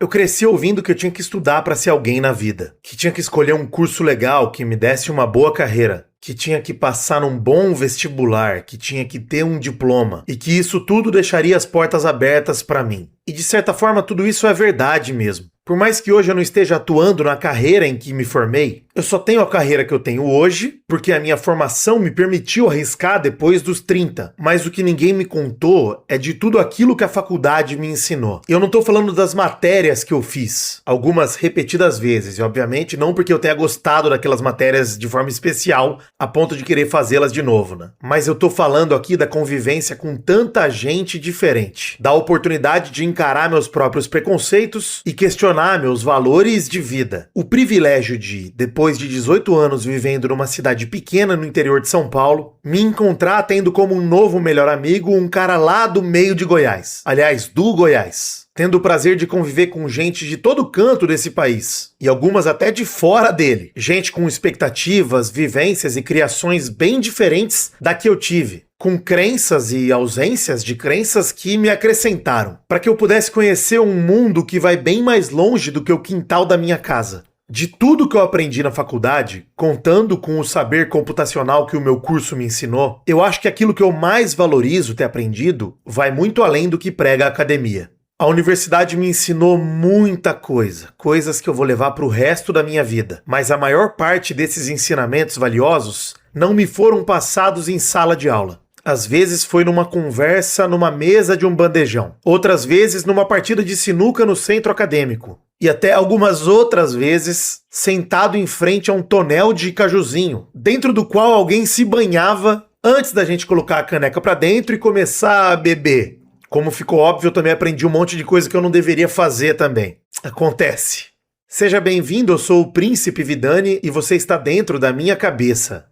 Eu cresci ouvindo que eu tinha que estudar para ser alguém na vida, que tinha que escolher um curso legal que me desse uma boa carreira, que tinha que passar num bom vestibular, que tinha que ter um diploma e que isso tudo deixaria as portas abertas para mim. E de certa forma tudo isso é verdade mesmo. Por mais que hoje eu não esteja atuando na carreira em que me formei, eu só tenho a carreira que eu tenho hoje porque a minha formação me permitiu arriscar depois dos 30. Mas o que ninguém me contou é de tudo aquilo que a faculdade me ensinou. E eu não tô falando das matérias que eu fiz, algumas repetidas vezes, e obviamente não porque eu tenha gostado daquelas matérias de forma especial a ponto de querer fazê-las de novo, né? Mas eu tô falando aqui da convivência com tanta gente diferente, da oportunidade de encarar meus próprios preconceitos e questionar meus valores de vida. O privilégio de, depois de 18 anos vivendo numa cidade pequena no interior de São Paulo, me encontrar tendo como um novo melhor amigo um cara lá do meio de Goiás. Aliás, do Goiás. Tendo o prazer de conviver com gente de todo canto desse país, e algumas até de fora dele. Gente com expectativas, vivências e criações bem diferentes da que eu tive. Com crenças e ausências de crenças que me acrescentaram, para que eu pudesse conhecer um mundo que vai bem mais longe do que o quintal da minha casa. De tudo que eu aprendi na faculdade, contando com o saber computacional que o meu curso me ensinou, eu acho que aquilo que eu mais valorizo ter aprendido vai muito além do que prega a academia. A universidade me ensinou muita coisa, coisas que eu vou levar para o resto da minha vida, mas a maior parte desses ensinamentos valiosos não me foram passados em sala de aula. Às vezes foi numa conversa numa mesa de um bandejão, outras vezes numa partida de sinuca no centro acadêmico, e até algumas outras vezes sentado em frente a um tonel de cajuzinho, dentro do qual alguém se banhava antes da gente colocar a caneca para dentro e começar a beber. Como ficou óbvio, eu também aprendi um monte de coisa que eu não deveria fazer também. Acontece. Seja bem-vindo, eu sou o Príncipe Vidani e você está dentro da minha cabeça.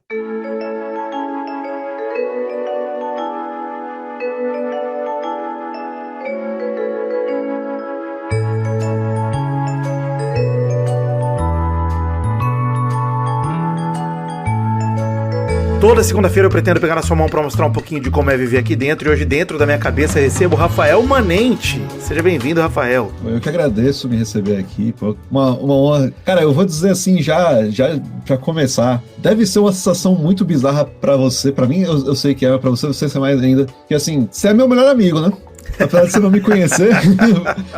Toda segunda-feira eu pretendo pegar na sua mão para mostrar um pouquinho de como é viver aqui dentro. E hoje dentro da minha cabeça recebo o Rafael Manente. Seja bem-vindo, Rafael. Eu que agradeço me receber aqui. Pô. Uma honra. Cara, eu vou dizer assim, já pra começar, deve ser uma sensação muito bizarra pra você. Pra mim, eu sei que é, pra você, você ser mais ainda. Que assim, você é meu melhor amigo, né? Apesar de você não me conhecer,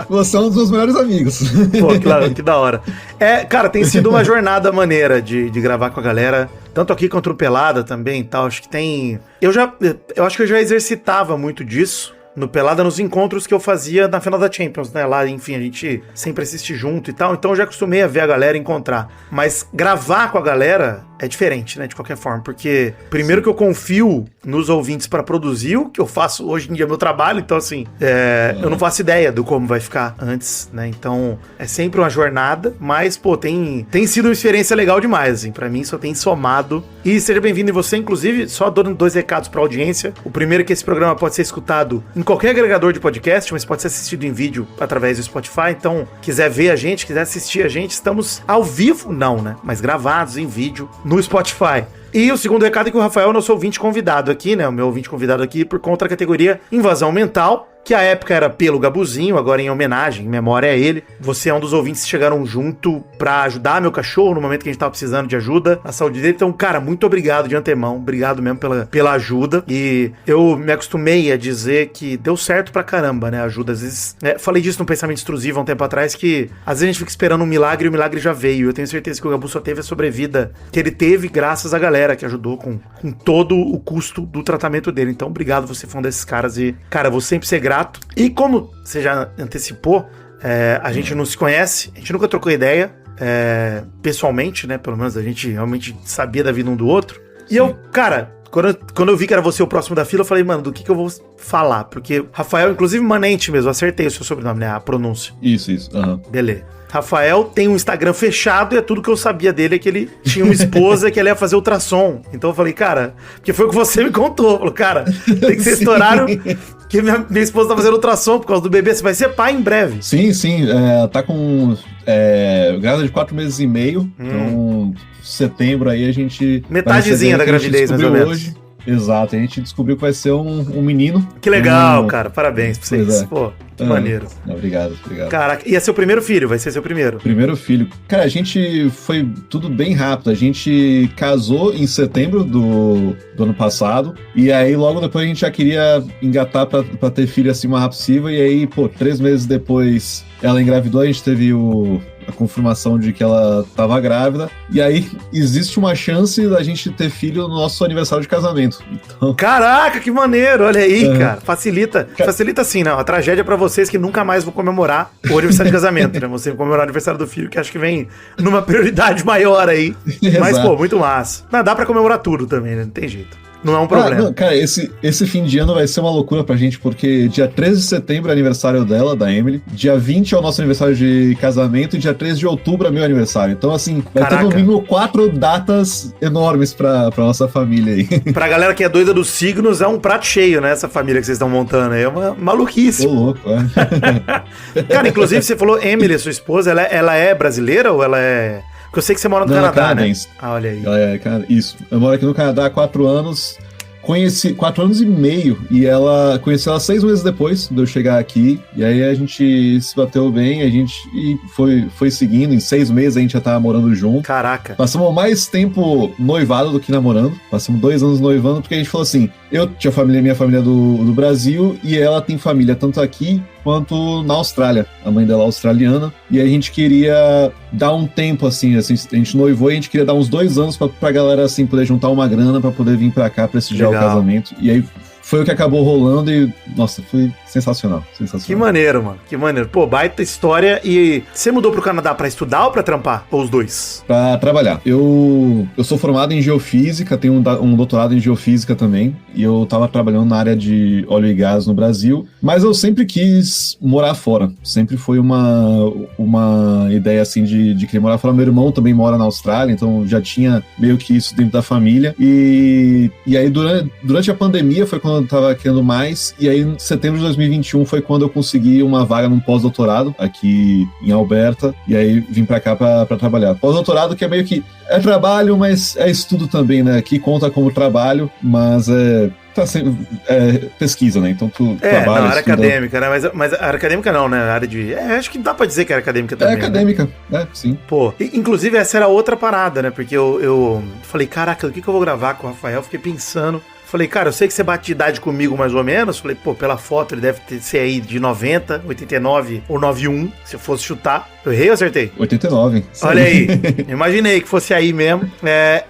você é um dos meus melhores amigos. Pô, claro, que da hora. Cara, tem sido uma jornada maneira de gravar com a galera, tanto aqui quanto no Pelada também e tal. Acho que tem... Eu acho que eu já exercitava muito disso no Pelada, nos encontros que eu fazia na final da Champions, né? Lá, enfim, a gente sempre assiste junto e tal, então eu já acostumei a ver a galera encontrar. Mas gravar com a galera é diferente, né? De qualquer forma, porque primeiro que eu confio nos ouvintes pra produzir o que eu faço hoje em dia, meu trabalho, então assim, eu não faço ideia do como vai ficar antes, né? Então é sempre uma jornada, mas, pô, tem sido uma experiência legal demais, assim, pra mim só tem somado. E seja bem-vindo, e você, inclusive, só dando 2 recados pra audiência. O primeiro é que esse programa pode ser escutado em qualquer agregador de podcast, mas pode ser assistido em vídeo através do Spotify, então quiser ver a gente, quiser assistir a gente, estamos ao vivo, não, né? Mas gravados em vídeo no Spotify. E o segundo recado é que o Rafael é o nosso ouvinte convidado aqui, né? O meu ouvinte convidado aqui por conta da categoria Invasão Mental, que a época era pelo Gabuzinho, agora em homenagem, em memória a ele. Você é um dos ouvintes que chegaram junto pra ajudar meu cachorro no momento que a gente tava precisando de ajuda na saúde dele. Então, cara, muito obrigado de antemão, obrigado mesmo pela ajuda. E eu me acostumei a dizer que deu certo pra caramba, né, a ajuda. Às vezes, falei disso no Pensamento Extrusivo há um tempo atrás, que às vezes a gente fica esperando um milagre e o milagre já veio. Eu tenho certeza que o Gabu só teve a sobrevida que ele teve graças à galera que ajudou com todo o custo do tratamento dele. Então, obrigado, você foi um desses caras e, cara, vou sempre ser grato. E como você já antecipou, a gente não se conhece, a gente nunca trocou ideia pessoalmente, né? Pelo menos a gente realmente sabia da vida um do outro. E eu, cara, quando eu vi que era você o próximo da fila, eu falei, mano, do que eu vou falar? Porque Rafael, inclusive Manente mesmo, acertei o seu sobrenome, né? A pronúncia. Isso. Beleza. Rafael tem um Instagram fechado e é tudo que eu sabia dele é que ele tinha uma esposa que ele ia fazer ultrassom. Então eu falei, cara, porque foi o que você me contou. Falou, cara, tem que ser esse horário que minha esposa tá fazendo ultrassom por causa do bebê. Você vai ser pai em breve. Sim. Tá com grávida de 4 meses e meio. Então, setembro aí a gente... Metadezinha da gravidez, mais ou menos. Hoje. Exato, a gente descobriu que vai ser um menino. Que legal, cara, parabéns pra vocês. Pô, Que maneiro. Obrigado. Caraca, e é seu primeiro filho? Vai ser seu primeiro? Primeiro filho. Cara, a gente foi tudo bem rápido. A gente casou em setembro do ano passado, e aí logo depois a gente já queria engatar pra ter filho assim o mais rápido possível, e aí, 3 meses depois ela engravidou, a gente teve a confirmação de que ela estava grávida, e aí existe uma chance da gente ter filho no nosso aniversário de casamento. Então... Caraca, que maneiro, olha aí, cara. Facilita assim, né? A tragédia pra vocês que nunca mais vão comemorar o aniversário de casamento, né? Você comemorar o aniversário do filho, que acho que vem numa prioridade maior aí. Mas, muito massa. Não, dá pra comemorar tudo também, né? Não tem jeito. Não é um problema. Cara, esse fim de ano vai ser uma loucura pra gente, porque dia 13 de setembro é aniversário dela, da Emily, dia 20 é o nosso aniversário de casamento, e dia 13 de outubro é meu aniversário. Então, assim, vai ter no mínimo 4 datas enormes pra nossa família aí. Pra galera que é doida dos signos, é um prato cheio, né? Essa família que vocês estão montando aí. É uma maluquice. Tô louco, é. Cara, inclusive, você falou Emily, sua esposa, ela é brasileira ou ela é... Porque eu sei que você mora no Canadá, canadense, né? Olha aí. Isso. Eu moro aqui no Canadá há 4 anos. Conheci 4 anos e meio, e conheci ela 6 meses depois de eu chegar aqui, e aí a gente se bateu bem, a gente foi seguindo, em 6 meses a gente já tava morando junto. Caraca. Passamos mais tempo noivado do que namorando, passamos 2 anos noivando, porque a gente falou assim, eu tinha minha família do Brasil, e ela tem família tanto aqui quanto na Austrália, a mãe dela é australiana, e a gente queria dar um tempo, assim, a gente noivou e a gente queria dar uns 2 anos pra galera, assim, poder juntar uma grana pra poder vir pra cá prestigiar o casamento, e aí foi o que acabou rolando e, nossa, foi sensacional. Que maneiro, mano, que maneiro. Pô, baita história. E você mudou pro Canadá pra estudar ou pra trampar? Ou os dois? Pra trabalhar. Eu sou formado em geofísica, tenho um doutorado em geofísica também, e eu tava trabalhando na área de óleo e gás no Brasil, mas eu sempre quis morar fora. Sempre foi uma ideia, assim, de querer morar fora. Meu irmão também mora na Austrália, então já tinha meio que isso dentro da família. E aí, durante a pandemia, foi quando eu tava querendo mais, e aí em setembro de 2021 foi quando eu consegui uma vaga num pós-doutorado aqui em Alberta, e aí vim pra cá pra trabalhar. Pós-doutorado que é meio que é trabalho, mas é estudo também, né? Que conta como trabalho, mas tá sendo pesquisa, né? Então tu trabalha, na área estuda. Acadêmica, né? Mas a área acadêmica não, né? A área de... acho que dá pra dizer que era acadêmica também. É acadêmica, né? Sim. Pô, inclusive essa era outra parada, né? Porque eu falei, caraca, o que eu vou gravar com o Rafael? Fiquei pensando... Falei, cara, eu sei que você bate de idade comigo mais ou menos. Falei, pela foto ele deve ser aí de 90, 89 ou 91, se eu fosse chutar. Eu errei ou acertei? 89. Olha aí, imaginei que fosse aí mesmo.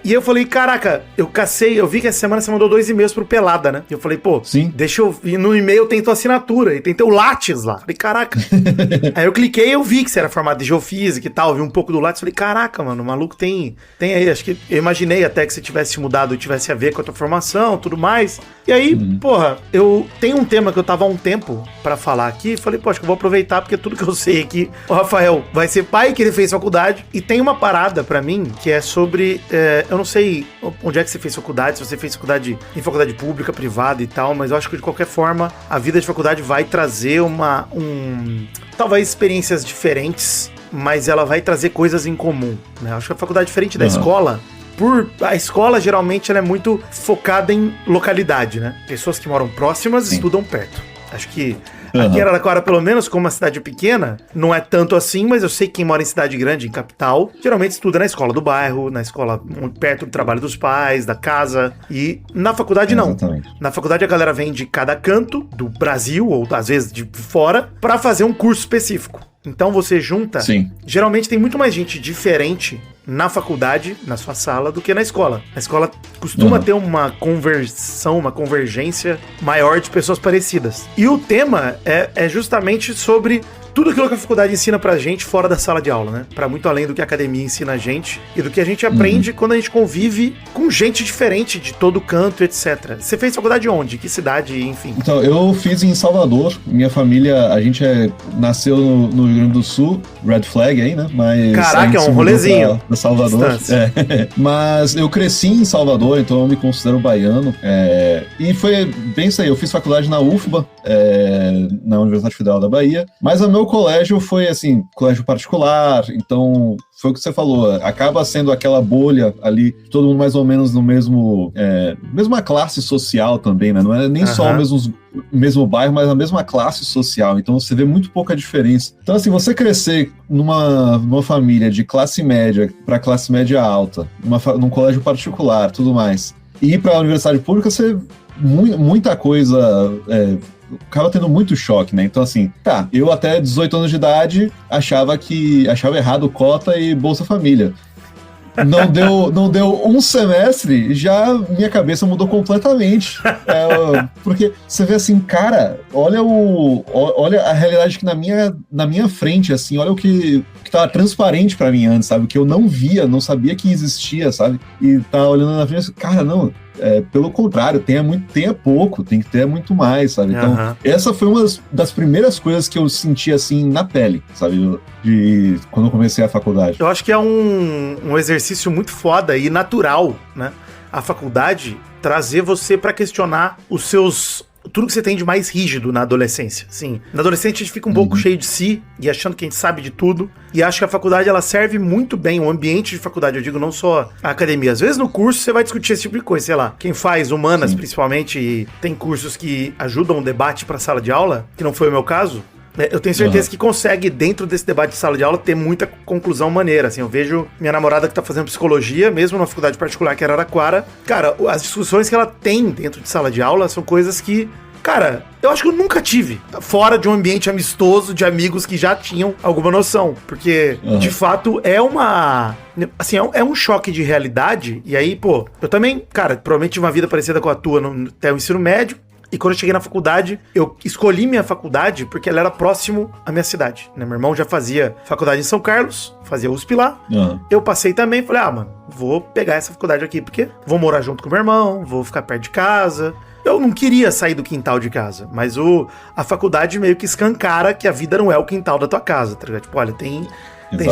E eu falei, caraca, eu vi que essa semana você mandou 2 e-mails pro Pelada, né? E eu falei, sim. Deixa eu... E no e-mail tem tua assinatura, e tem teu Lattes lá. Falei, caraca. Aí eu cliquei e eu vi que você era formado de geofísica e tal, vi um pouco do Lattes. Falei, caraca, mano, o maluco tem aí, acho que eu imaginei até que você tivesse mudado e tivesse a ver com a tua formação, tudo mais. E aí, eu tenho um tema que eu tava há um tempo pra falar aqui, falei, acho que eu vou aproveitar, porque tudo que eu sei aqui, o Rafael vai ser pai, que ele fez faculdade, e tem uma parada pra mim, que é sobre, eu não sei onde é que você fez faculdade, se você fez faculdade em faculdade pública, privada e tal, mas eu acho que de qualquer forma, a vida de faculdade vai trazer talvez experiências diferentes, mas ela vai trazer coisas em comum, né? Eu acho que a faculdade é diferente da escola, a escola, geralmente, ela é muito focada em localidade, né? Pessoas que moram próximas estudam perto. Acho que aqui em Araraquara, pelo menos, como uma cidade pequena, não é tanto assim, mas eu sei que quem mora em cidade grande, em capital, geralmente estuda na escola do bairro, na escola perto do trabalho dos pais, da casa, e na faculdade não. Exatamente. Na faculdade a galera vem de cada canto do Brasil, ou às vezes de fora, pra fazer um curso específico. Então você junta... Sim. Geralmente tem muito mais gente diferente na faculdade, na sua sala, do que na escola. A escola costuma ter uma convergência maior de pessoas parecidas. E o tema é justamente sobre tudo aquilo que a faculdade ensina pra gente fora da sala de aula, né? Pra muito além do que a academia ensina a gente e do que a gente aprende quando a gente convive com gente diferente de todo canto, etc. Você fez faculdade onde? Que cidade, enfim? Então, eu fiz em Salvador. Minha família, a gente nasceu no Rio Grande do Sul, Red Flag aí, né? Mas caraca, é um rolezinho. Pra Salvador. Mas eu cresci em Salvador, então eu me considero baiano. E foi bem isso aí. Eu fiz faculdade na UFBA, na Universidade Federal da Bahia. Mas o meu meu colégio foi, assim, colégio particular, então foi o que você falou, acaba sendo aquela bolha ali, todo mundo mais ou menos no mesmo, mesma classe social também, né? Não é nem só o mesmo bairro, mas a mesma classe social, então você vê muito pouca diferença. Então, assim, você crescer numa família de classe média para classe média alta, num colégio particular, tudo mais, e ir para a universidade pública, você muita coisa acaba tendo muito choque, né? Então, assim, eu até 18 anos de idade achava errado cota e Bolsa Família. Não deu um semestre, já minha cabeça mudou completamente. Porque você vê assim, cara, olha a realidade que na minha frente, assim, olha o que tava transparente pra mim antes, sabe? O que eu não via, não sabia que existia, sabe? E tá olhando na frente, cara, não... pelo contrário, tenha pouco, tem que ter muito mais, sabe? Então, essa foi uma das primeiras coisas que eu senti, assim, na pele, sabe? Quando eu comecei a faculdade. Eu acho que é um exercício muito foda e natural, né? A faculdade trazer você pra questionar tudo que você tem de mais rígido na adolescência. Sim, na adolescência a gente fica um pouco cheio de si e achando que a gente sabe de tudo. E acho que a faculdade, ela serve muito bem, o ambiente de faculdade, eu digo, não só a academia. Às vezes no curso você vai discutir esse tipo de coisa, sei lá. Quem faz humanas, principalmente, e tem cursos que ajudam o debate pra sala de aula, que não foi o meu caso, eu tenho certeza que consegue, dentro desse debate de sala de aula, ter muita conclusão maneira, assim. Eu vejo minha namorada que tá fazendo psicologia, mesmo na faculdade particular, que era Araraquara. Cara, as discussões que ela tem dentro de sala de aula são coisas que... Cara, eu acho que eu nunca tive fora de um ambiente amistoso de amigos que já tinham alguma noção. Porque, de fato, assim, é um choque de realidade. E aí, pô, eu também, cara, provavelmente tive uma vida parecida com a tua até o ensino médio. E quando eu cheguei na faculdade, eu escolhi minha faculdade porque ela era próximo à minha cidade, né? Meu irmão já fazia faculdade em São Carlos, fazia USP lá. Eu passei também, falei, mano, vou pegar essa faculdade aqui porque vou morar junto com meu irmão, vou ficar perto de casa. Eu não queria sair do quintal de casa, mas a faculdade meio que escancara que a vida não é o quintal da tua casa, tá ligado? Tipo, olha, tem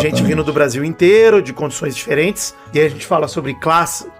gente vindo do Brasil inteiro, de condições diferentes, e aí a gente fala sobre classe,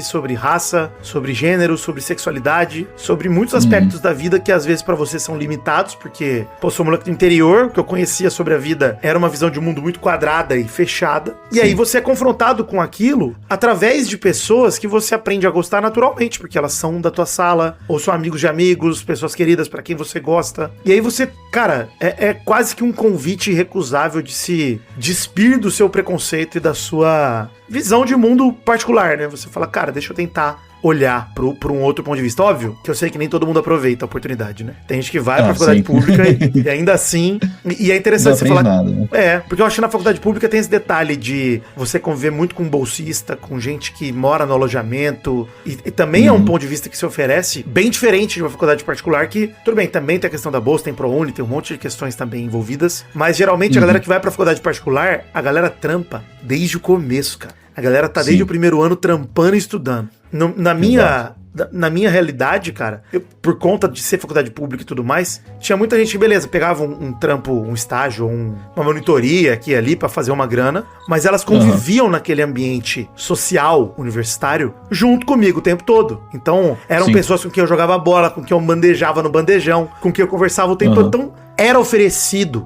sobre raça, sobre gênero, sobre sexualidade, sobre muitos aspectos da vida que às vezes pra você são limitados, porque, pô, sou moleque do interior, o que eu conhecia sobre a vida era uma visão de mundo muito quadrada e fechada, e aí você é confrontado com aquilo através de pessoas que você aprende a gostar naturalmente, porque elas são da tua sala, ou são amigos de amigos, pessoas queridas pra quem você gosta, e aí você, cara, é quase que um convite irrecusável de se despir do seu preconceito e da sua visão de mundo particular, né? Você fala, cara, deixa eu tentar olhar para um outro ponto de vista. Óbvio que eu sei que nem todo mundo aproveita a oportunidade, né? Tem gente que vai pra faculdade pública e ainda assim... E é interessante você falar... Nada, né? Porque eu acho que na faculdade pública tem esse detalhe de você conviver muito com bolsista, com gente que mora no alojamento, e também é um ponto de vista que se oferece bem diferente de uma faculdade particular, que, tudo bem, também tem a questão da bolsa, tem ProUni, tem um monte de questões também envolvidas, mas geralmente a galera que vai pra faculdade particular, a galera trampa desde o começo, cara. A galera tá desde o primeiro ano trampando e estudando. Na minha realidade, cara, por conta de ser faculdade pública e tudo mais, tinha muita gente que, beleza, pegava um trampo, um estágio, uma monitoria aqui e ali pra fazer uma grana, mas elas conviviam naquele ambiente social universitário junto comigo o tempo todo. Então, eram pessoas com quem eu jogava bola, com quem eu bandejava no bandejão, com quem eu conversava o tempo todo. Então, era oferecido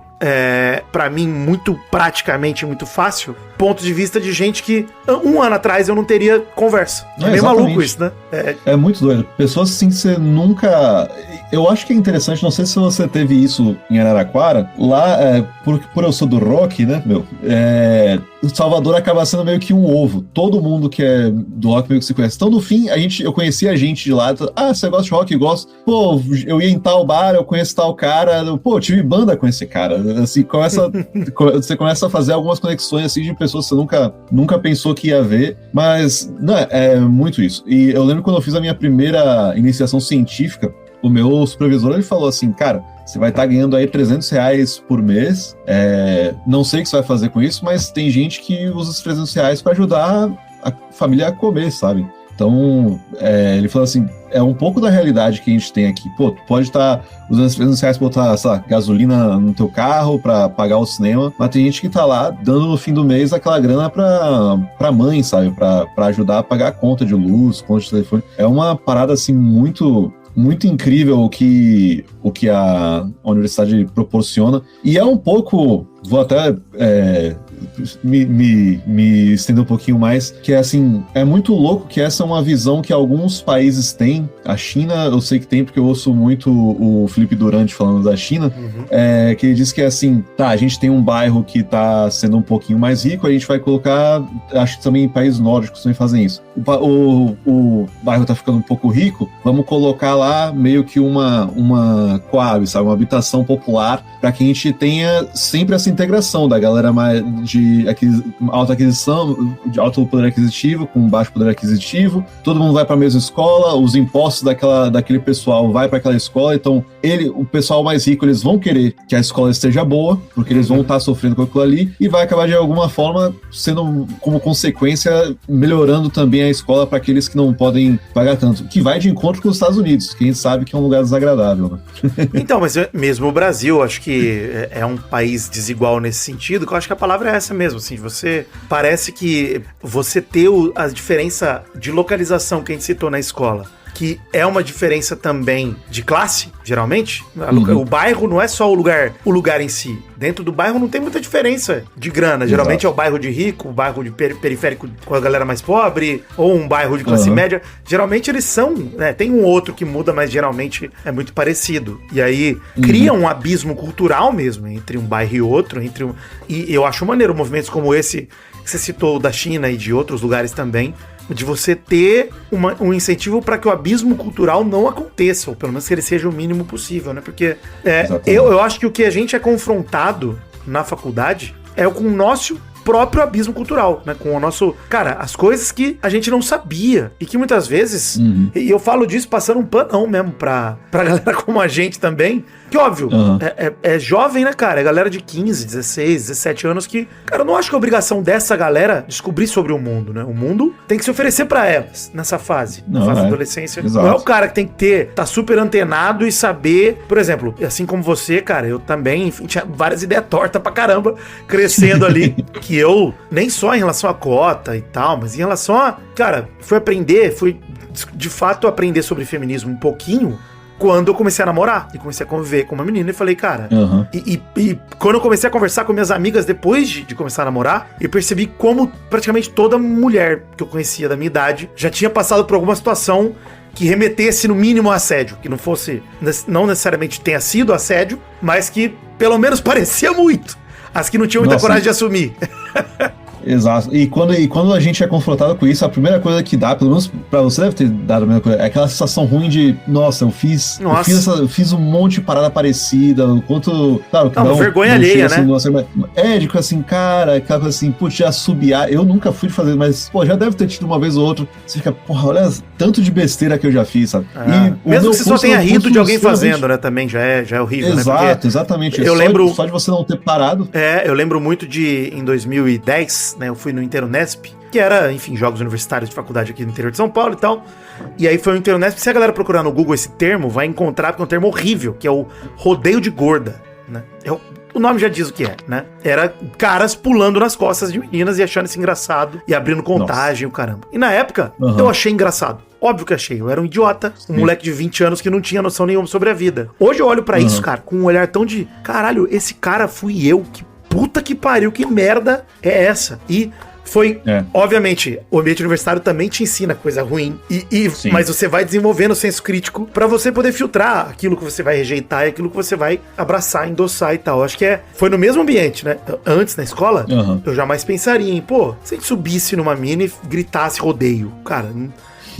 pra mim muito praticamente, muito fácil, ponto de vista de gente que um ano atrás eu não teria conversa. É meio maluco isso, né? É muito doido. Pessoas assim que você nunca... Eu acho que é interessante, não sei se você teve isso em Araraquara, lá, por eu sou do rock, né, o Salvador acaba sendo meio que um ovo. Todo mundo que é do rock meio que se conhece. Então, no fim, eu conhecia a gente de lá. Você gosta de rock? Eu gosto. Pô, eu ia em tal bar, eu conheço tal cara. Pô, eu tive banda com esse cara. Assim, você começa a fazer algumas conexões assim, de pessoas que você nunca pensou que ia ver. Mas, não, é muito isso. E eu lembro quando eu fiz a minha primeira iniciação científica, o meu supervisor, ele falou assim, cara, você vai estar ganhando aí R$300 por mês, não sei o que você vai fazer com isso, mas tem gente que usa os R$300 para ajudar a família a comer, sabe? Então, ele falou assim, é um pouco da realidade que a gente tem aqui. Pô, tu pode estar usando esses R$300 pra botar, sei lá, gasolina no teu carro, pra pagar o cinema, mas tem gente que tá lá dando no fim do mês aquela grana pra mãe, sabe? Pra ajudar a pagar a conta de luz, conta de telefone. É uma parada, assim, muito muito incrível o que a universidade proporciona. E é um pouco, vou até me estender um pouquinho mais, que é assim, é muito louco que essa é uma visão que alguns países têm. A China, eu sei que tem, porque eu ouço muito o Felipe Durante falando da China, que ele diz que é assim, tá, a gente tem um bairro que tá sendo um pouquinho mais rico, a gente vai colocar, acho que também em países nórdicos também fazem isso. O bairro tá ficando um pouco rico, vamos colocar lá meio que uma coab, sabe, uma habitação popular, para que a gente tenha sempre essa integração da galera mais de alta aquisição, de alto poder aquisitivo com baixo poder aquisitivo, todo mundo vai para a mesma escola, os impostos daquele pessoal vai para aquela escola, então o pessoal mais rico, eles vão querer que a escola esteja boa, porque eles vão estar sofrendo com aquilo ali, e vai acabar de alguma forma sendo, como consequência, melhorando também a escola para aqueles que não podem pagar tanto, que vai de encontro com os Estados Unidos, que a gente sabe que é um lugar desagradável, né? Então, mas mesmo o Brasil, acho que é um país desigual nesse sentido, que eu acho que a palavra é essa mesmo, assim, parece que você ter a diferença de localização que a gente citou na escola, que é uma diferença também de classe, geralmente. O bairro não é só o lugar em si. Dentro do bairro não tem muita diferença de grana. Geralmente é o bairro de rico, o bairro de periférico com a galera mais pobre, ou um bairro de classe média. Geralmente eles são, né, tem um outro que muda, mas geralmente é muito parecido. E aí cria um abismo cultural mesmo entre um bairro e outro. E eu acho maneiro movimentos como esse que você citou da China e de outros lugares também, de você ter um incentivo para que o abismo cultural não aconteça, ou pelo menos que ele seja o mínimo possível, né? Porque eu acho que o que a gente é confrontado na faculdade é com o nosso próprio abismo cultural, né? Com o nosso... Cara, as coisas que a gente não sabia e que muitas vezes, e eu falo disso passando um panão mesmo pra galera como a gente também, que óbvio, é jovem, né, cara? É galera de 15, 16, 17 anos que, cara, eu não acho que é obrigação dessa galera descobrir sobre o mundo, né? O mundo tem que se oferecer pra elas nessa fase, na fase da adolescência. Exato. Não é o cara que tem que tá super antenado e saber, por exemplo, assim como você, cara, eu também, enfim, tinha várias ideias tortas pra caramba crescendo ali, que eu, nem só em relação à cota e tal, mas em relação a, cara, fui de fato aprender sobre feminismo um pouquinho quando eu comecei a namorar e comecei a conviver com uma menina e falei, cara... E quando eu comecei a conversar com minhas amigas depois de começar a namorar, eu percebi como praticamente toda mulher que eu conhecia da minha idade já tinha passado por alguma situação que remetesse no mínimo a assédio, que não necessariamente tenha sido assédio, mas que pelo menos parecia muito. As que não tinham muita coragem de assumir. Exato. E quando a gente é confrontado com isso, a primeira coisa que dá, pelo menos pra você deve ter dado a mesma coisa, é aquela sensação ruim de, nossa, eu fiz um monte de parada parecida, o quanto... Claro, que vergonha alheia, né? Assim, nossa, édico, assim, cara, aquela coisa assim, putz, já subiar, eu nunca fui fazer, mas, pô, já deve ter tido uma vez ou outra, você fica, porra, olha tanto de besteira que eu já fiz, sabe? E mesmo que você só tenha rido de alguém fazendo, né, também, já é horrível, exato, né? Porque exatamente. Só de você não ter parado. Eu lembro muito em 2010, né, eu fui no Interunesp, que era, enfim, jogos universitários de faculdade aqui no interior de São Paulo e tal, e aí foi o Interunesp. Se a galera procurar no Google esse termo, vai encontrar, porque é um termo horrível, que é o rodeio de gorda, né? O nome já diz o que é, né? Era caras pulando nas costas de meninas e achando isso engraçado, e abrindo contagem, o caramba. E na época, eu achei engraçado. Óbvio que achei. Eu era um idiota, um moleque de 20 anos que não tinha noção nenhuma sobre a vida. Hoje eu olho pra isso, cara, com um olhar tão de, caralho, esse cara fui eu, que puta que pariu, que merda é essa? E foi, obviamente, o ambiente universitário também te ensina coisa ruim, mas você vai desenvolvendo o senso crítico pra você poder filtrar aquilo que você vai rejeitar e aquilo que você vai abraçar, endossar e tal. Acho que foi no mesmo ambiente, né? Antes, na escola, eu jamais pensaria em, pô, se a gente subisse numa mina e gritasse rodeio, cara...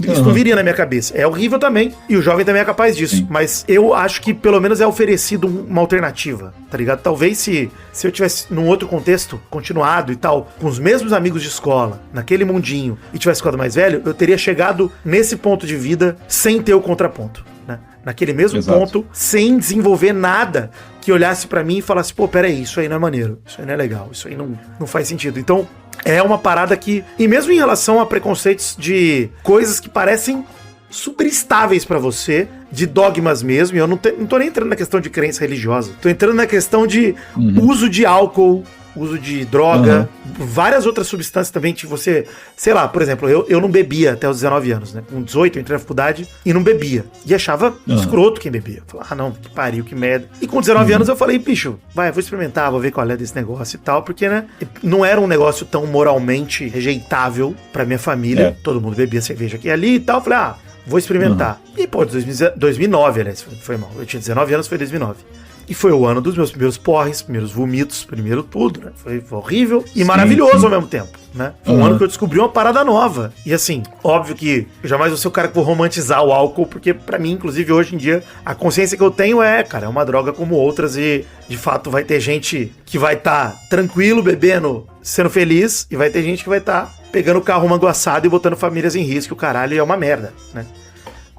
Isso não viria na minha cabeça. É horrível também, e o jovem também é capaz disso. Sim. Mas eu acho que pelo menos é oferecido uma alternativa, tá ligado? Talvez se eu tivesse num outro contexto, continuado e tal, com os mesmos amigos de escola, naquele mundinho, e tivesse ficado mais velho, eu teria chegado nesse ponto de vida sem ter o contraponto, né? Naquele mesmo ponto, sem desenvolver nada que olhasse pra mim e falasse, pô, peraí, isso aí não é maneiro, isso aí não é legal, isso aí não faz sentido. Então, é uma parada que... E mesmo em relação a preconceitos de coisas que parecem super estáveis pra você, de dogmas mesmo, e eu não tô nem entrando na questão de crença religiosa, tô entrando na questão de uso de álcool uso de droga, várias outras substâncias também que você, sei lá, por exemplo, eu não bebia até os 19 anos, né? Com 18 eu entrei na faculdade e não bebia. E achava escroto quem bebia. Falava, não, que pariu, que merda. E com 19 anos eu falei, bicho, vai, vou experimentar, vou ver qual é desse negócio e tal, porque, né, não era um negócio tão moralmente rejeitável pra minha família. Todo mundo bebia cerveja aqui e ali e tal. Eu falei, vou experimentar. E, pô, 2009, aliás, foi mal. Eu tinha 19 anos, foi 2009. E foi o ano dos meus primeiros porres, primeiros vomitos, primeiro tudo, né? Foi horrível e maravilhoso ao mesmo tempo, né? Foi um ano que eu descobri uma parada nova. E assim, óbvio que eu jamais vou ser o cara que vou romantizar o álcool, porque pra mim, inclusive, hoje em dia, a consciência que eu tenho cara, é uma droga como outras e, de fato, vai ter gente que vai estar tranquilo, bebendo, sendo feliz, e vai ter gente que vai estar pegando o carro manguaçado e botando famílias em risco. O caralho é uma merda, né?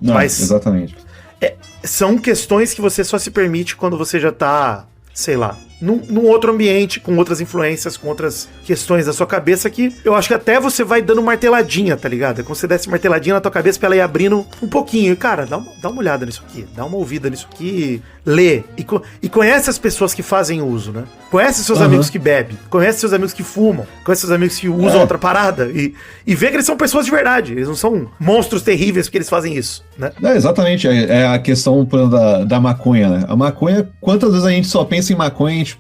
Não, mas exatamente. São questões que você só se permite quando você já tá, sei lá, num outro ambiente, com outras influências, com outras questões da sua cabeça que eu acho que até você vai dando marteladinha, tá ligado? É como se você desse marteladinha na tua cabeça pra ela ir abrindo um pouquinho. E, cara, dá uma olhada nisso aqui, dá uma ouvida nisso aqui, lê. E conhece as pessoas que fazem uso, né? Conhece seus amigos que bebem, conhece seus amigos que fumam, conhece seus amigos que usam outra parada e vê que eles são pessoas de verdade. Eles não são monstros terríveis porque eles fazem isso, né? Exatamente, é a questão da maconha, né? A maconha, quantas vezes a gente só pensa em maconha,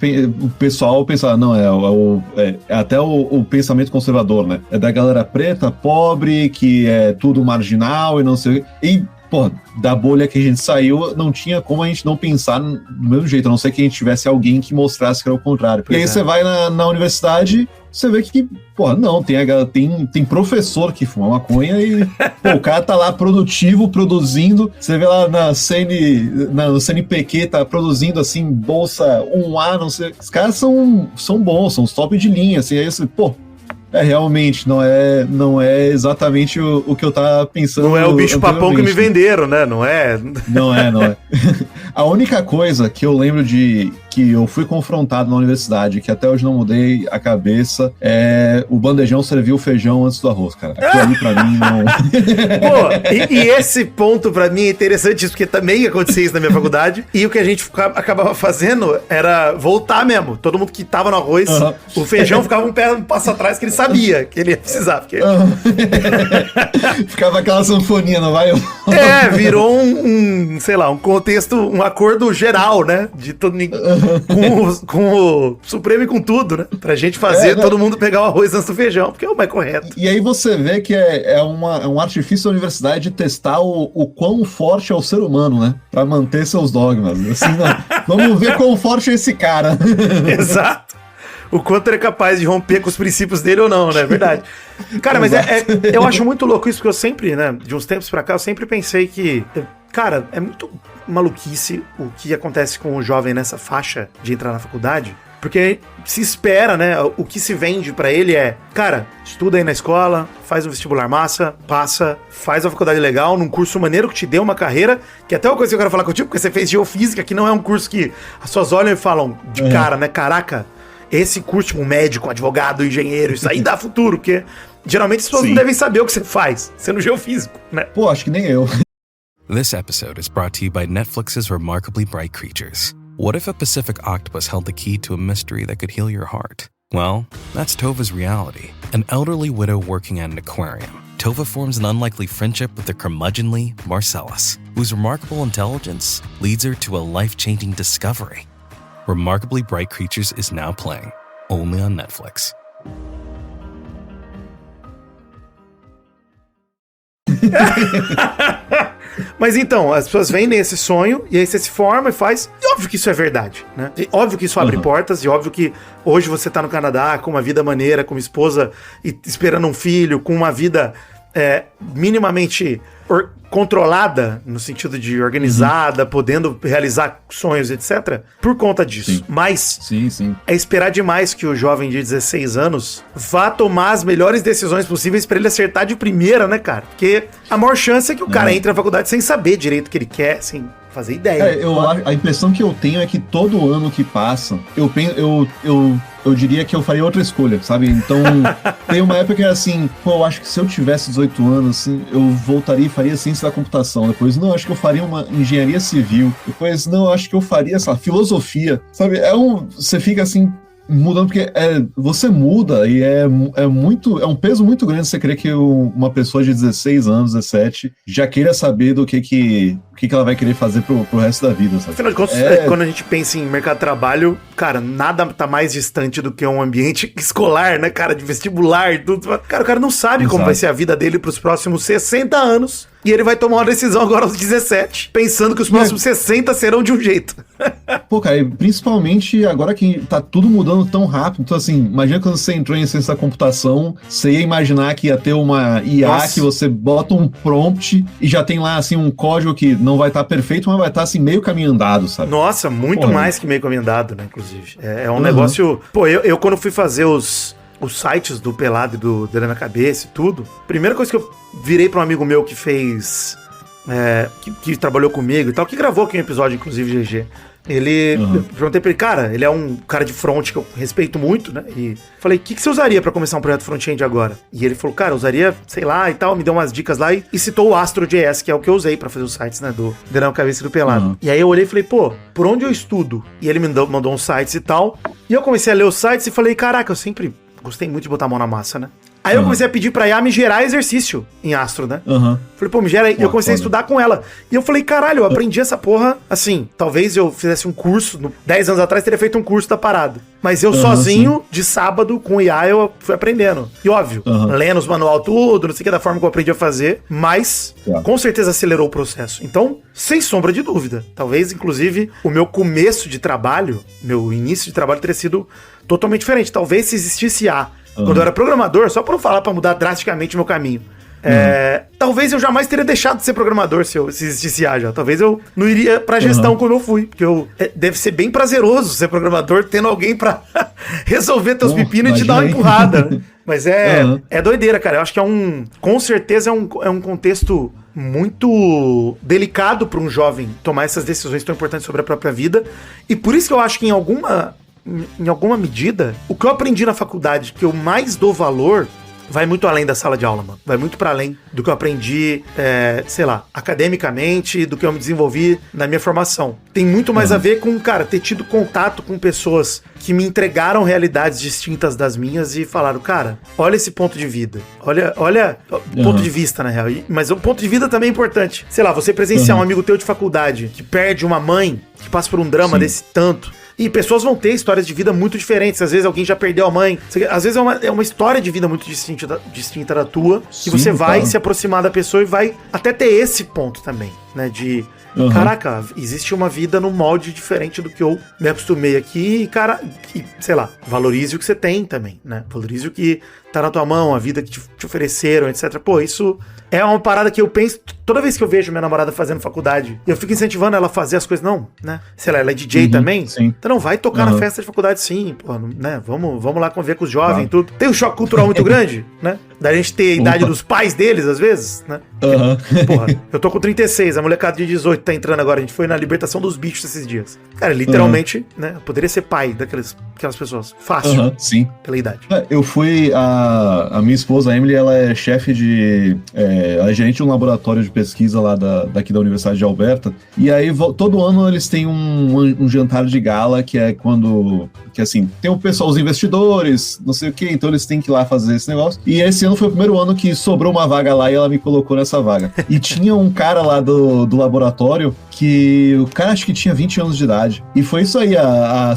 o pessoal pensa, não, é até o pensamento conservador, né? É da galera preta, pobre, que é tudo marginal e não sei o quê. E, pô, da bolha que a gente saiu, não tinha como a gente não pensar do mesmo jeito, a não ser que a gente tivesse alguém que mostrasse que era o contrário. E aí você vai na universidade, você vê que, pô, não, tem professor que fuma maconha e, pô, o cara tá lá produtivo, produzindo, você vê lá no CNPq, tá produzindo, assim, bolsa 1A, não sei, os caras são bons, são os top de linha, assim, aí você, pô, realmente, não é exatamente o que eu tava pensando. Não é o bicho-papão que me venderam, né? Não é. Não é. A única coisa que eu lembro que eu fui confrontado na universidade, que até hoje não mudei a cabeça, é o bandejão servir o feijão antes do arroz, cara. Aquilo ali pra mim não... Pô, e esse ponto pra mim é interessante, porque também acontecia isso na minha faculdade, e o que a gente acabava fazendo era voltar mesmo. Todo mundo que tava no arroz, o feijão ficava um passo atrás, que ele sabia que ele ia precisar. Porque... Ficava aquela sanfoninha, não vai? Virou sei lá, um contexto, um acordo geral, né? De todo com o Supremo e com tudo, né? Pra gente fazer todo mundo pegar o arroz antes do feijão, porque é o mais correto. E aí você vê que é um artifício da universidade de testar o quão forte é o ser humano, né? Pra manter seus dogmas. Assim, vamos ver quão forte é esse cara. Exato. O quanto ele é capaz de romper com os princípios dele ou não, né? É verdade. Cara, mas eu acho muito louco isso, porque eu sempre, né, de uns tempos pra cá, eu sempre pensei que, cara, é muito maluquice o que acontece com o jovem nessa faixa de entrar na faculdade, porque se espera, né, o que se vende pra ele é, cara, estuda aí na escola, faz um vestibular massa, passa, faz uma faculdade legal, num curso maneiro que te dê uma carreira, que até uma coisa que eu quero falar contigo, porque você fez geofísica, que não é um curso que as pessoas olham e falam de cara, né, caraca, esse curso, tipo, médico, advogado, engenheiro, isso aí dá futuro, porque geralmente as pessoas não devem saber o que você faz, sendo geofísico, né? Pô, acho que nem eu. This episode is brought to you by Netflix's Remarkably Bright Creatures. What if a Pacific octopus held the key to a mystery that could heal your heart? Well, that's Tova's reality. An elderly widow working at an aquarium. Tova forms an unlikely friendship with the curmudgeonly Marcellus, whose remarkable intelligence leads her to a life-changing discovery. Remarkably Bright Creatures is now playing, only on Netflix. Mas então, as pessoas vêm nesse sonho, e aí você se forma e faz, e óbvio que isso é verdade, né? E óbvio que isso abre portas, e óbvio que hoje você tá no Canadá com uma vida maneira, com uma esposa e esperando um filho, com uma vida minimamente controlada, no sentido de organizada, podendo realizar sonhos, etc., por conta disso. Sim. Mas Sim. é esperar demais que o jovem de 16 anos vá tomar as melhores decisões possíveis pra ele acertar de primeira, né, cara? Porque a maior chance é que o cara entre na faculdade sem saber direito o que ele quer, sem fazer ideia. A impressão que eu tenho é que todo ano que passa, eu diria que eu faria outra escolha, sabe? Então, tem uma época que era assim, pô, eu acho que se eu tivesse 18 anos, assim, eu voltaria e faria ciência da computação. Depois, não, acho que eu faria uma engenharia civil. Depois, não, acho que eu faria, essa filosofia, sabe? Você fica assim, mudando, porque você muda e é um peso muito grande você crer que uma pessoa de 16 anos, 17, já queira saber do que ela vai querer fazer pro resto da vida, sabe? Afinal de contas, quando a gente pensa em mercado de trabalho, cara, nada tá mais distante do que um ambiente escolar, né, cara, de vestibular e tudo. Cara, o cara não sabe como vai ser a vida dele pros próximos 60 anos. E ele vai tomar uma decisão agora aos 17, pensando que os próximos 60 serão de um jeito. Pô, cara, principalmente agora que tá tudo mudando tão rápido. Então, assim, imagina quando você entrou em ciência da computação, você ia imaginar que ia ter uma IA que você bota um prompt e já tem lá, assim, um código que não vai estar perfeito, mas vai estar, assim, meio caminho andado, sabe? Nossa, muito mais que meio caminho andado, né, inclusive. É um negócio... Pô, eu quando fui fazer os sites do Pelado e do Dele na Cabeça e tudo, primeira coisa que eu virei pra um amigo meu que fez... que trabalhou comigo e tal, que gravou aqui um episódio, inclusive, GG. Eu perguntei pra ele, cara, ele é um cara de front que eu respeito muito, né? E falei, o que você usaria pra começar um projeto front-end agora? E ele falou, cara, eu usaria, sei lá e tal, me deu umas dicas lá e citou o Astro.js, que é o que eu usei pra fazer os sites, né? Do Dele na Cabeça e do Pelado. E aí eu olhei e falei, pô, por onde eu estudo? E ele me mandou uns sites e tal. E eu comecei a ler os sites e falei, caraca, eu sempre gostei muito de botar a mão na massa, né? Aí eu comecei a pedir pra IA me gerar exercício em Astro, né? Falei, pô, me gera aí. Eu comecei a estudar com ela. E eu falei, caralho, eu aprendi essa porra. Assim, talvez eu fizesse um curso, 10 anos atrás teria feito um curso da parada. Mas eu sozinho, de sábado, com IA, eu fui aprendendo. E óbvio, lendo os manual tudo, não sei o que, da forma que eu aprendi a fazer. Mas, com certeza acelerou o processo. Então, sem sombra de dúvida. Talvez, inclusive, o meu começo de trabalho, meu início de trabalho teria sido totalmente diferente. Talvez se existisse IA quando eu era programador, só pra não falar pra mudar drasticamente o meu caminho. Talvez eu jamais teria deixado de ser programador se existisse IA já. Talvez eu não iria pra gestão como eu fui. Porque deve ser bem prazeroso ser programador tendo alguém pra resolver teus pepinos e te dar uma empurrada. Né? Mas é doideira, cara. Eu acho que com certeza é um contexto muito delicado pra um jovem tomar essas decisões tão importantes sobre a própria vida. E por isso que eu acho que em alguma medida, o que eu aprendi na faculdade, que eu mais dou valor, vai muito além da sala de aula, mano. Vai muito pra além do que eu aprendi, sei lá, academicamente, do que eu me desenvolvi na minha formação. Tem muito mais a ver com, cara, ter tido contato com pessoas que me entregaram realidades distintas das minhas e falaram, cara, olha esse ponto de vida. Olha o ponto de vista, na real. Mas o ponto de vida também é importante. Sei lá, você presenciar um amigo teu de faculdade que perde uma mãe, que passa por um drama desse tanto. E pessoas vão ter histórias de vida muito diferentes. Às vezes alguém já perdeu a mãe. Às vezes é uma história de vida muito distinta da tua. Sim, e você vai se aproximar da pessoa e vai até ter esse ponto também, né? De, caraca, existe uma vida num molde diferente do que eu me acostumei aqui. E, cara, sei lá, valorize o que você tem também, né? Valorize o que tá na tua mão, a vida que te ofereceram, etc. Pô, isso é uma parada que eu penso toda vez que eu vejo minha namorada fazendo faculdade. Eu fico incentivando ela a fazer as coisas. Não, né? Sei lá, ela é DJ também. Sim. Então não vai tocar na festa de faculdade, sim. Pô, né? Vamos lá conviver com os jovens e tudo. Tem um choque cultural muito grande, né? Da gente ter a idade dos pais deles, às vezes, né? Porra, eu tô com 36, a molecada de 18 tá entrando agora. A gente foi na libertação dos bichos esses dias. Cara, literalmente, né? Eu poderia ser pai daquelas pessoas. Fácil. Sim. Pela idade. Eu fui... A minha esposa, a Emily, ela é chefe ela é gerente de um laboratório de pesquisa lá daqui da Universidade de Alberta. E aí, todo ano, eles têm um jantar de gala, que é quando... Que assim, tem o pessoal, os investidores, não sei o que, então eles têm que ir lá fazer esse negócio. E esse ano foi o primeiro ano que sobrou uma vaga lá e ela me colocou nessa vaga. E tinha um cara lá do laboratório que o cara acho que tinha 20 anos de idade. E foi isso aí, a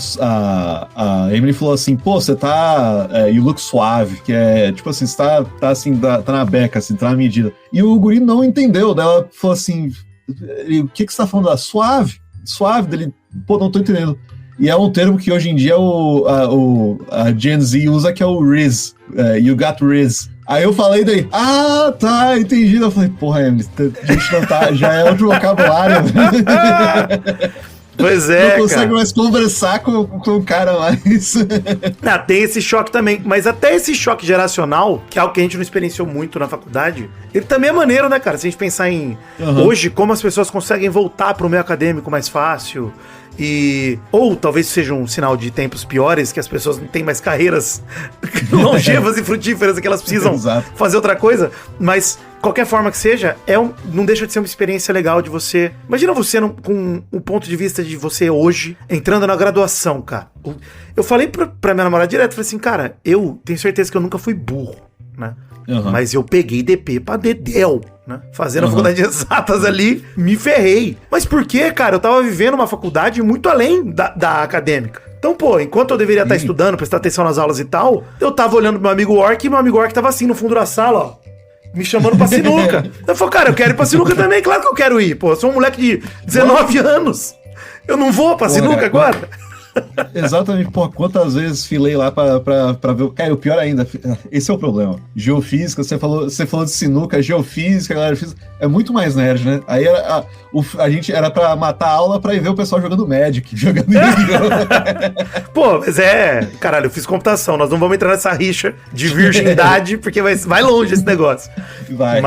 Emily falou assim, pô, você tá... you look suave, que é tipo assim, você tá assim, tá na beca, assim, tá na medida. E o guri não entendeu, daí ela falou assim, o que você tá falando da suave? Suave? Dele, pô, não tô entendendo. E é um termo que hoje em dia a Gen Z usa, que é o Riz. You got Riz. Aí eu falei daí, tá, entendi. Eu falei, porra, Emily, a gente não tá, já é outro vocabulário. Pois é, não consegue mais conversar com o cara mais. Tem esse choque também, mas até esse choque geracional, que é algo que a gente não experienciou muito na faculdade, ele também é maneiro, né, cara? Se a gente pensar em hoje, como as pessoas conseguem voltar pro meio acadêmico mais fácil, Ou talvez seja um sinal de tempos piores, que as pessoas não têm mais carreiras longevas e frutíferas, que elas precisam fazer outra coisa, mas qualquer forma que seja, não deixa de ser uma experiência legal de você. Imagina você com o ponto de vista de você hoje, entrando na graduação, cara. Eu falei pra minha namorada direto, falei assim, cara, eu tenho certeza que eu nunca fui burro, né? Mas eu peguei DP pra dedéu, né? Fazendo a faculdade de exatas ali, me ferrei. Mas por quê, cara? Eu tava vivendo uma faculdade muito além da acadêmica. Então, pô, enquanto eu deveria estar estudando, prestar atenção nas aulas e tal, eu tava olhando pro meu amigo Orc, e meu amigo Orc tava assim, no fundo da sala, ó, me chamando pra sinuca. Eu falei, cara, eu quero ir pra sinuca também, claro que eu quero ir. Pô, eu sou um moleque de 19 anos. Eu não vou pra sinuca agora? Exatamente, pô, quantas vezes filei lá pra ver. Cara, o pior ainda, esse é o problema. Geofísica, você falou de sinuca, geofísica, galera, é muito mais nerd, né? Aí a gente era pra matar a aula pra ir ver o pessoal jogando Magic, jogando Pô, mas caralho, eu fiz computação, nós não vamos entrar nessa rixa de virgindade, porque vai longe esse negócio. Vai.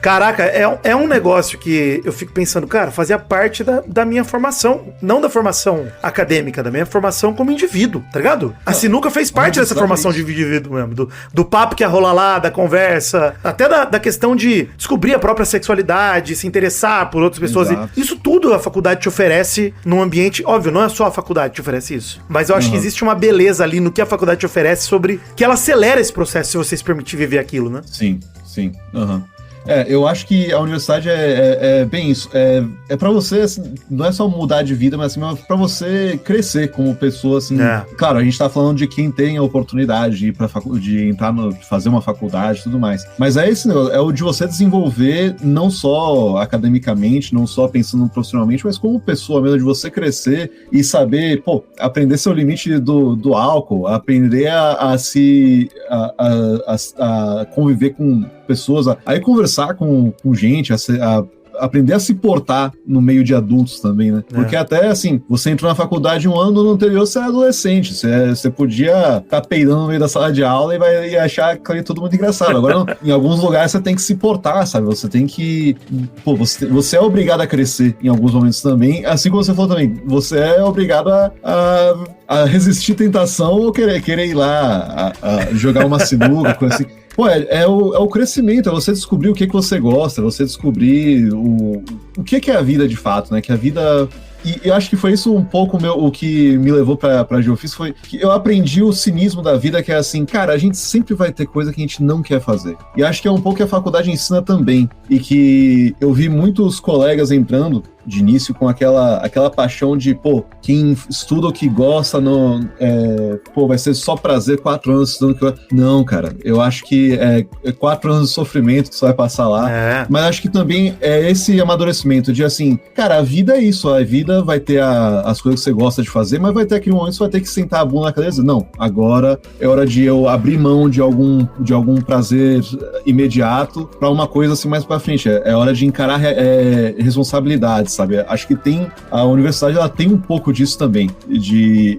Caraca, é um negócio que eu fico pensando, cara, fazia parte da minha formação, não da formação acadêmica, da minha formação como indivíduo, tá ligado? A sinuca fez parte dessa formação de indivíduo mesmo, do papo que ia rolar lá, da conversa, até da questão de descobrir a própria sexualidade, se interessar por outras pessoas. Isso tudo a faculdade te oferece num ambiente, óbvio, não é só a faculdade que te oferece isso, mas eu acho que existe uma beleza ali no que a faculdade te oferece sobre que ela acelera esse processo se você se permitir viver aquilo, né? Sim. Eu acho que a universidade é bem isso. É pra você, assim, não é só mudar de vida, mas assim, pra você crescer como pessoa, assim. Claro, a gente tá falando de quem tem a oportunidade de ir de entrar fazer uma faculdade e tudo mais. Mas é esse negócio, é o de você desenvolver não só academicamente, não só pensando profissionalmente, mas como pessoa mesmo, de você crescer e saber, pô, aprender seu limite do álcool, aprender a conviver com pessoas, aí conversar com gente, a aprender a se portar no meio de adultos também, né? Porque até, assim, você entrou na faculdade um ano, no anterior você era adolescente, você podia estar peidando no meio da sala de aula e achar que é tudo muito engraçado. Agora, em alguns lugares você tem que se portar, sabe? Você tem que... Pô, você é obrigado a crescer em alguns momentos também, assim como você falou também, você é obrigado a resistir tentação ou querer ir lá a jogar uma sinuca, coisa assim. Pô, é o crescimento, é você descobrir o que você gosta, você descobrir o que é a vida de fato, né? Que a vida... E eu acho que foi isso um pouco o que me levou pra Geofísica, foi que eu aprendi o cinismo da vida, que é assim, cara, a gente sempre vai ter coisa que a gente não quer fazer. E acho que é um pouco que a faculdade ensina também, e que eu vi muitos colegas entrando de início com aquela paixão de, pô, quem estuda o que gosta, vai ser só prazer 4 anos estudando. Não, cara, eu acho que é 4 anos de sofrimento que você vai passar lá, mas acho que também é esse amadurecimento de, assim, cara, a vida é isso, a vida vai ter as coisas que você gosta de fazer, mas vai ter aquele momento que você vai ter que sentar a bunda na cadeira e dizer, não, agora é hora de eu abrir mão de algum prazer imediato pra uma coisa assim mais pra frente, é hora de encarar responsabilidades, sabe? Acho que a universidade, ela tem um pouco disso também, de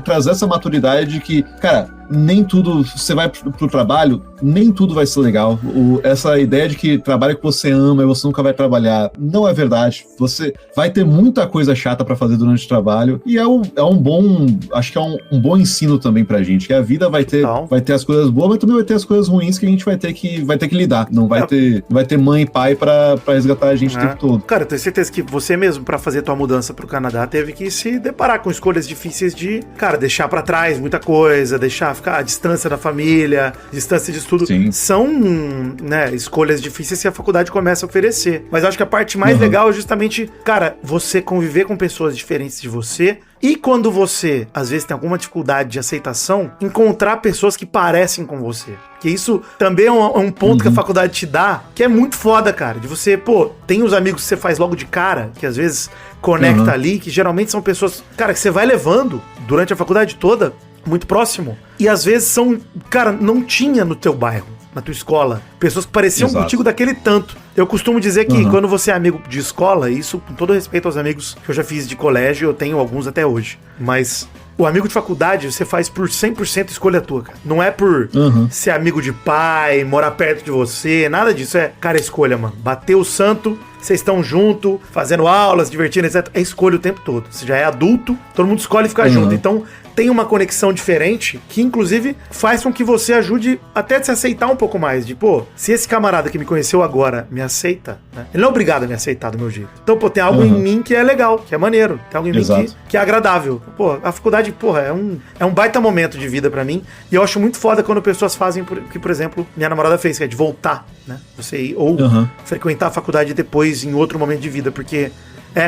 trazer essa maturidade de que, cara, nem tudo, você vai pro trabalho, nem tudo vai ser legal. Essa ideia de que trabalho que você ama e você nunca vai trabalhar, não é verdade. Você vai ter muita coisa chata pra fazer durante o trabalho, e acho que é um bom ensino também pra gente, que a vida vai ter as coisas boas, mas também vai ter as coisas ruins que a gente vai ter que lidar. Não vai ter mãe e pai pra resgatar a gente o tempo todo. Cara, eu tenho certeza que você mesmo, pra fazer tua mudança pro Canadá, teve que se deparar com escolhas difíceis de, cara, deixar pra trás muita coisa, ficar à distância da família, distância de estudo. Sim. São, né, escolhas difíceis que a faculdade começa a oferecer. Mas eu acho que a parte mais legal é justamente, cara, você conviver com pessoas diferentes de você. E quando você, às vezes, tem alguma dificuldade de aceitação, encontrar pessoas que parecem com você. Que isso também é um ponto que a faculdade te dá, que é muito foda, cara. De você, pô, tem os amigos que você faz logo de cara, que às vezes conecta ali, que geralmente são pessoas, cara, que você vai levando durante a faculdade toda, muito próximo. E às vezes são, cara, não tinha no teu bairro, na tua escola, pessoas que pareciam contigo daquele tanto. Eu costumo dizer que quando você é amigo de escola, isso com todo respeito aos amigos que eu já fiz de colégio, eu tenho alguns até hoje, mas o amigo de faculdade você faz por 100% escolha tua, cara. Não é por ser amigo de pai, morar perto de você, nada disso. Cara, escolha, mano. Bateu o santo, vocês estão junto, fazendo aulas, divertindo, etc. É escolha o tempo todo. Você já é adulto, todo mundo escolhe ficar junto. Então, tem uma conexão diferente que, inclusive, faz com que você ajude até a se aceitar um pouco mais. De, pô, se esse camarada que me conheceu agora me aceita, né? Ele não é obrigado a me aceitar do meu jeito. Então, pô, tem algo em mim que é legal, que é maneiro. Tem algo em mim que é agradável. Pô, a faculdade, porra, é um baita momento de vida pra mim. E eu acho muito foda quando pessoas fazem o que, por exemplo, minha namorada fez, que é de voltar, né? Você ir ou frequentar a faculdade depois em outro momento de vida. Porque,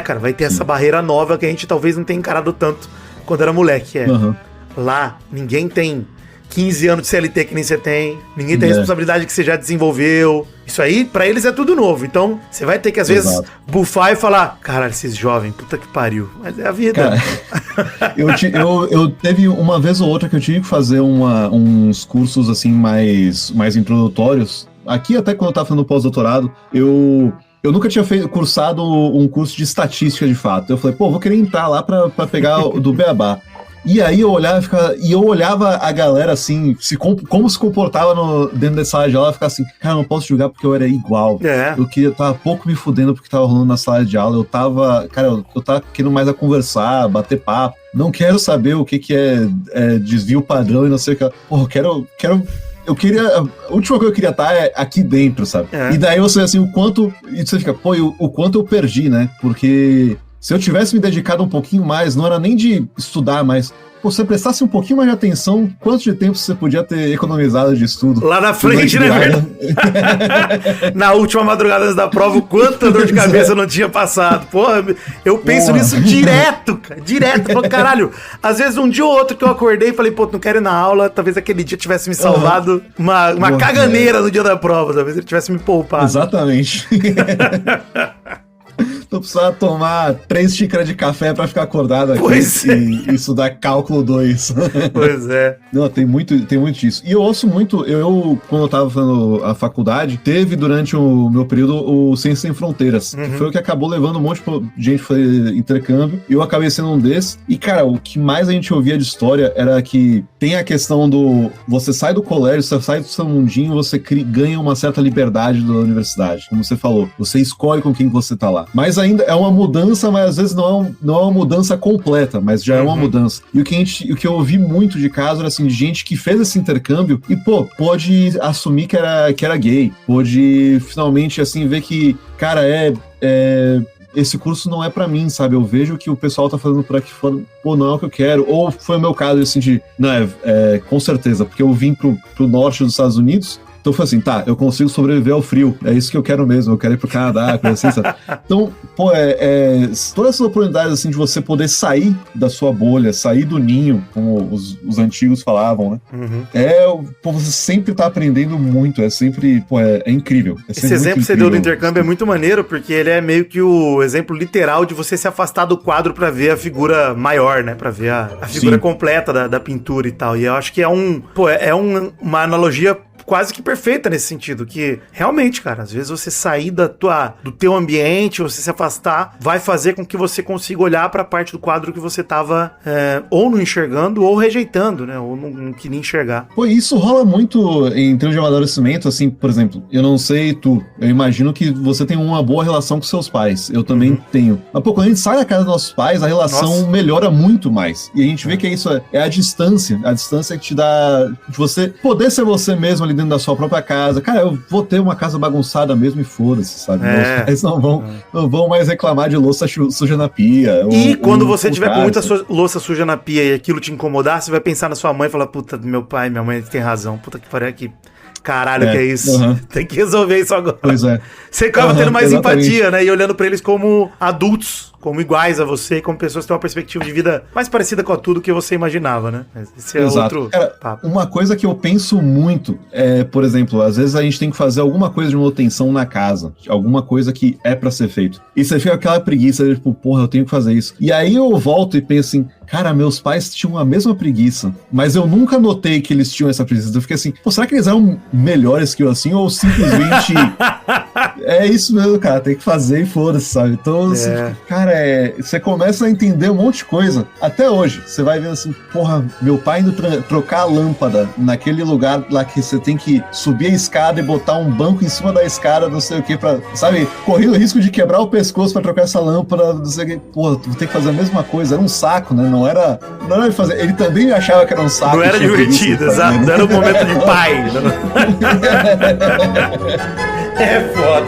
cara, vai ter essa barreira nova que a gente talvez não tenha encarado tanto quando era moleque, Lá, ninguém tem 15 anos de CLT que nem você tem, ninguém tem responsabilidade que você já desenvolveu. Isso aí, pra eles é tudo novo. Então, você vai ter que, às vezes, bufar e falar, caralho, esses jovens, puta que pariu. Mas é a vida. Cara, eu teve uma vez ou outra que eu tive que fazer uns cursos, assim, mais introdutórios. Aqui, até quando eu tava fazendo pós-doutorado, eu nunca tinha cursado um curso de estatística, de fato. Eu falei, pô, vou querer entrar lá pra pegar o do Beabá. E aí eu olhava a galera assim, como se comportava dentro da sala de aula, e ficava assim, cara, não posso julgar porque eu era igual. Eu tava pouco me fudendo porque tava rolando na sala de aula, eu tava querendo mais a conversar, bater papo. Não quero saber o que é desvio padrão e não sei o que. Porra, eu queria. A última coisa que eu queria estar é aqui dentro, sabe? E daí você, assim, o quanto. E você fica, pô, o quanto eu perdi, né? Porque se eu tivesse me dedicado um pouquinho mais, não era nem de estudar, mas pô, se você prestasse um pouquinho mais de atenção, quanto de tempo você podia ter economizado de estudo? Lá na frente, né, verdade? Na última madrugada antes da prova, quanta dor de cabeça eu não tinha passado. Porra, eu penso nisso direto, cara. Direto. Pô, caralho, às vezes um dia ou outro que eu acordei e falei, pô, não quero ir na aula, talvez aquele dia tivesse me salvado uma caganeira no dia da prova, talvez ele tivesse me poupado. Exatamente. Não precisava tomar 3 xícaras de café pra ficar acordado aqui e estudar cálculo 2. Pois é. Não, tem muito disso. E eu ouço muito, quando eu tava fazendo a faculdade, teve durante o meu período o Ciências Sem Fronteiras, que foi o que acabou levando um monte de gente pra fazer intercâmbio, e eu acabei sendo um desses. E, cara, o que mais a gente ouvia de história era que tem a questão você sai do colégio, você sai do seu mundinho, você ganha uma certa liberdade da universidade, como você falou. Você escolhe com quem você tá lá. Mas ainda é uma mudança, mas às vezes não é uma mudança completa, mas já é uma mudança. E o que eu ouvi muito de caso era assim, de gente que fez esse intercâmbio e, pô, pôde assumir que era gay, pôde finalmente, assim, ver que, cara, esse curso não é pra mim, sabe? Eu vejo que o pessoal tá fazendo por aqui fora, pô, não é o que eu quero. Ou foi o meu caso, assim, não, com certeza, porque eu vim pro norte dos Estados Unidos. Então foi assim, tá, eu consigo sobreviver ao frio, é isso que eu quero mesmo, eu quero ir pro Canadá, coisa assim, sabe? Então, pô, todas essas oportunidades, assim, de você poder sair da sua bolha, sair do ninho, como os antigos falavam, né? Pô, você sempre tá aprendendo muito, sempre, pô, é incrível. Esse exemplo que você deu do intercâmbio é muito maneiro, porque ele é meio que o exemplo literal de você se afastar do quadro pra ver a figura maior, né? Pra ver a figura completa da pintura e tal. E eu acho que é uma analogia quase que perfeita nesse sentido, que realmente, cara, às vezes você sair do teu ambiente, você se afastar, vai fazer com que você consiga olhar pra parte do quadro que você tava ou não enxergando ou rejeitando, né, ou não queria enxergar. Pô, isso rola muito em termos de amadurecimento, assim, por exemplo, eu não sei eu imagino que você tem uma boa relação com seus pais, eu também tenho, mas pô, quando a gente sai da casa dos nossos pais, a relação melhora muito mais, e a gente vê que isso é a distância que te dá, de você poder ser você mesmo ali dentro da sua própria casa. Cara, eu vou ter uma casa bagunçada mesmo e foda-se, sabe? Meus pais não vão mais reclamar de louça suja na pia. E quando você tiver com muita louça suja na pia e aquilo te incomodar, você vai pensar na sua mãe e falar, puta, meu pai e minha mãe tem razão. Puta que pariu aqui. Caralho, que é isso? Tem que resolver isso agora. Pois é. Você acaba tendo mais empatia, né? E olhando pra eles como adultos, como iguais a você, como pessoas que têm uma perspectiva de vida mais parecida com tudo que você imaginava, né? Esse é outro papo. Uma coisa que eu penso muito por exemplo, às vezes a gente tem que fazer alguma coisa de manutenção na casa, alguma coisa que é pra ser feito. E você fica com aquela preguiça, tipo, porra, eu tenho que fazer isso. E aí eu volto e penso assim, cara, meus pais tinham a mesma preguiça, mas eu nunca notei que eles tinham essa preguiça. Eu fiquei assim, pô, será que eles eram melhores que eu assim, ou simplesmente é isso mesmo, cara, tem que fazer e foda-se, sabe? Então, assim, cara, você começa a entender um monte de coisa. Até hoje, você vai vendo assim, porra, meu pai indo trocar a lâmpada naquele lugar lá que você tem que subir a escada e botar um banco em cima da escada, não sei o que, pra, sabe, correndo o risco de quebrar o pescoço pra trocar essa lâmpada, não sei o que, pô, tu tem que fazer a mesma coisa, era um saco, né, não era ele fazer, ele também achava que era um saco. Não era divertido, exato, não era um momento de pai. É foda.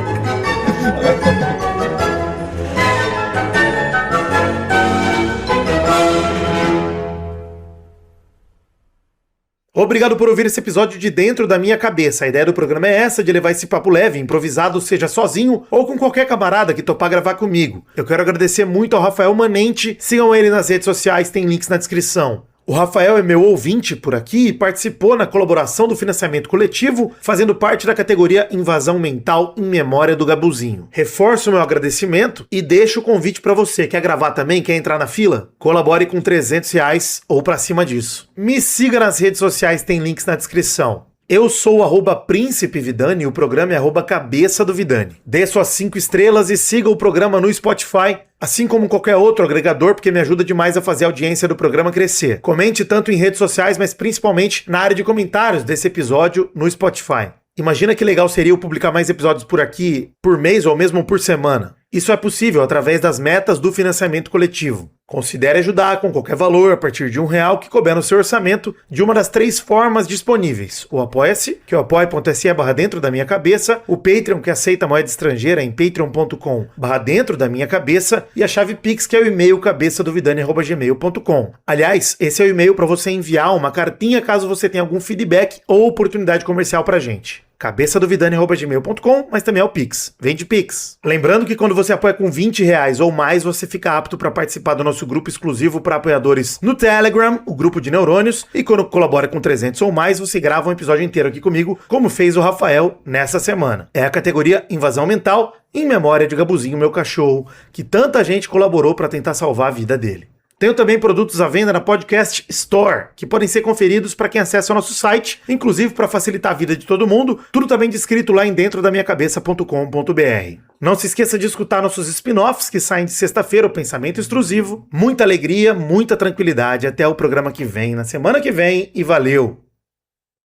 Obrigado por ouvir esse episódio de Dentro da Minha Cabeça. A ideia do programa é essa, de levar esse papo leve, improvisado, seja sozinho ou com qualquer camarada que topar gravar comigo. Eu quero agradecer muito ao Rafael Manente. Sigam ele nas redes sociais, tem links na descrição. O Rafael é meu ouvinte por aqui e participou na colaboração do financiamento coletivo, fazendo parte da categoria Invasão Mental em Memória do Gabuzinho. Reforço o meu agradecimento e deixo o convite para você. Quer gravar também? Quer entrar na fila? Colabore com R$300 ou para cima disso. Me siga nas redes sociais, tem links na descrição. Eu sou o @Príncipe Vidani e o programa é @Cabeça do Vidani. Dê suas 5 estrelas e siga o programa no Spotify, assim como qualquer outro agregador, porque me ajuda demais a fazer a audiência do programa crescer. Comente tanto em redes sociais, mas principalmente na área de comentários desse episódio no Spotify. Imagina que legal seria eu publicar mais episódios por aqui, por mês ou mesmo por semana. Isso é possível através das metas do financiamento coletivo. Considere ajudar com qualquer valor a partir de R$1 que couber no seu orçamento de uma das 3 formas disponíveis. O Apoia-se, que é o apoia.se/dentro da minha cabeça, o Patreon, que aceita moeda estrangeira em patreon.com/dentro da minha cabeça, e a chave Pix, que é o e-mail cabeçadovidani@gmail.com. Aliás, esse é o e-mail para você enviar uma cartinha caso você tenha algum feedback ou oportunidade comercial pra gente. cabeçadovidani@gmail.com, mas também é o Pix. Vende Pix. Lembrando que quando você apoia com R$20 ou mais, você fica apto para participar do nosso grupo exclusivo para apoiadores no Telegram, o grupo de neurônios, e quando colabora com 300 ou mais, você grava um episódio inteiro aqui comigo, como fez o Rafael nessa semana. É a categoria Invasão Mental, em memória de Gabuzinho, meu cachorro, que tanta gente colaborou para tentar salvar a vida dele. Tenho também produtos à venda na Podcast Store, que podem ser conferidos para quem acessa o nosso site, inclusive para facilitar a vida de todo mundo, tudo também descrito lá em dentrodaminhacabeça.com.br. Não se esqueça de escutar nossos spin-offs que saem de sexta-feira, o Pensamento Extrusivo. Muita alegria, muita tranquilidade. Até o programa que vem, na semana que vem, e valeu!